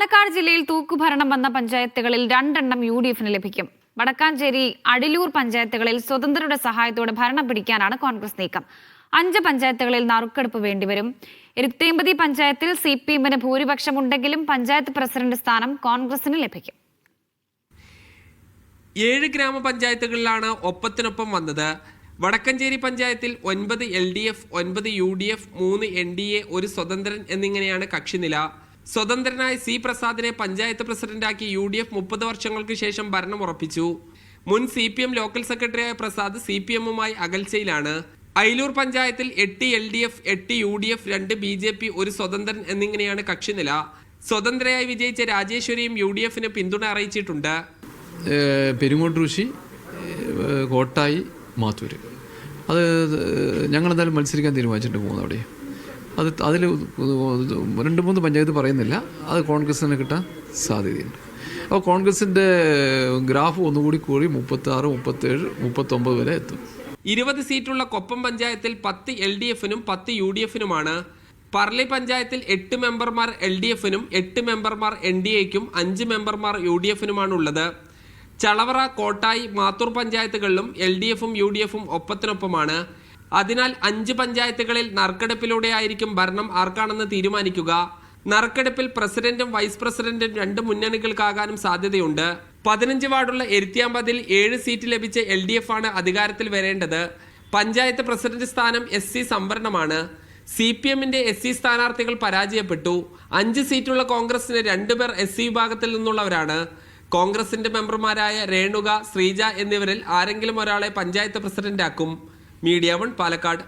പാലക്കാട് ജില്ലയിൽ തൂക്കുഭരണം വന്ന പഞ്ചായത്തുകളിൽ 2 എണ്ണം UDF-ന് ലഭിക്കും. വടക്കാഞ്ചേരി, അടിലൂർ പഞ്ചായത്തുകളിൽ സ്വതന്ത്രരുടെ സഹായത്തോടെ ഭരണം പിടിക്കാനാണ് കോൺഗ്രസ് നീക്കം. 5 പഞ്ചായത്തുകളിൽ നറുക്കെടുപ്പ് വേണ്ടിവരും. ഇരുത്തേമ്പതി പഞ്ചായത്തിൽ CPM-ന് ഭൂരിപക്ഷമുണ്ടെങ്കിലും പഞ്ചായത്ത് പ്രസിഡന്റ് സ്ഥാനം കോൺഗ്രസിന് ലഭിക്കും. 7 ഗ്രാമപഞ്ചായത്തുകളിലാണ് ഒപ്പത്തിനൊപ്പം വന്നത്. വടക്കഞ്ചേരി പഞ്ചായത്തിൽ 9 LDF, 9 UDF, 3 NDA, 1 സ്വതന്ത്രൻ എന്നിങ്ങനെയാണ് കക്ഷിനില. സ്വതന്ത്രനായ C. പ്രസാദിനെ പഞ്ചായത്ത് പ്രസിഡന്റാക്കി UDF 30 വർഷങ്ങൾക്ക് ശേഷം ഭരണം ഉറപ്പിച്ചു. മുൻ CPM ലോക്കൽ സെക്രട്ടറിയായ പ്രസാദ് CPM-മായി അകൽച്ചയിലാണ്. അയിലൂർ പഞ്ചായത്തിൽ 8 LDF, 8 UDF, 2 BJP, 1 സ്വതന്ത്രൻ എന്നിങ്ങനെയാണ് കക്ഷിനില. സ്വതന്ത്രയായി വിജയിച്ച രാജേശ്വരിയും UDF-ന് പിന്തുണ അറിയിച്ചിട്ടുണ്ട്. പെരുങ്ങോട്ടൂശി, കോട്ടായി, മാത്തൂർ, അത് ഞങ്ങളെന്തായാലും മത്സരിക്കാൻ തീരുമാനിച്ചിട്ടുണ്ട്. അവിടെ അതിൽ 2-3 പഞ്ചായത്ത് പറയുന്നില്ല, അത് കോൺഗ്രസിന് കിട്ടാൻ സാധ്യതയുണ്ട്. അപ്പോൾ കോൺഗ്രസിൻ്റെ ഗ്രാഫ് ഒന്നുകൂടി കൂടി 36, 37, 39 വരെ എത്തും. 20 സീറ്റുള്ള കൊപ്പം പഞ്ചായത്തിൽ 10 LDF-നും 10 UDF-നുമാണ്. പറളി പഞ്ചായത്തിൽ 8 മെമ്പർമാർ LDF-നും 8 മെമ്പർമാർ NDA-ക്കും 5 മെമ്പർമാർ UDF-നുമാണുള്ളത്. ചളവറ, കോട്ടായി, മാത്തൂർ പഞ്ചായത്തുകളിലും LDF-ഉം UDF-ഉം ഒപ്പത്തിനൊപ്പമാണ്. അതിനാൽ 5 പഞ്ചായത്തുകളിൽ നറുക്കെടുപ്പിലൂടെയായിരിക്കും ഭരണം ആർക്കാണെന്ന് തീരുമാനിക്കുക. നറുക്കെടുപ്പിൽ പ്രസിഡന്റും വൈസ് പ്രസിഡന്റും 2 മുന്നണികൾക്കാകാനും സാധ്യതയുണ്ട്. 15 വാർഡുള്ള എരുത്തിയാമ്പതിൽ 7 സീറ്റ് ലഭിച്ച LDF-ആണ് അധികാരത്തിൽ വരേണ്ടത്. പഞ്ചായത്ത് പ്രസിഡന്റ് സ്ഥാനം SC സംവരണമാണ്. CPM-ന്റെ SC സ്ഥാനാർത്ഥികൾ പരാജയപ്പെട്ടു. 5 സീറ്റുള്ള കോൺഗ്രസിന് 2 പേർ SC വിഭാഗത്തിൽ നിന്നുള്ളവരാണ്. കോൺഗ്രസിന്റെ മെമ്പർമാരായ രേണുക, ശ്രീജ എന്നിവരിൽ ആരെങ്കിലും ഒരാളെ പഞ്ചായത്ത് പ്രസിഡന്റാക്കും. മീഡിയ 1 പാലക്കാട്.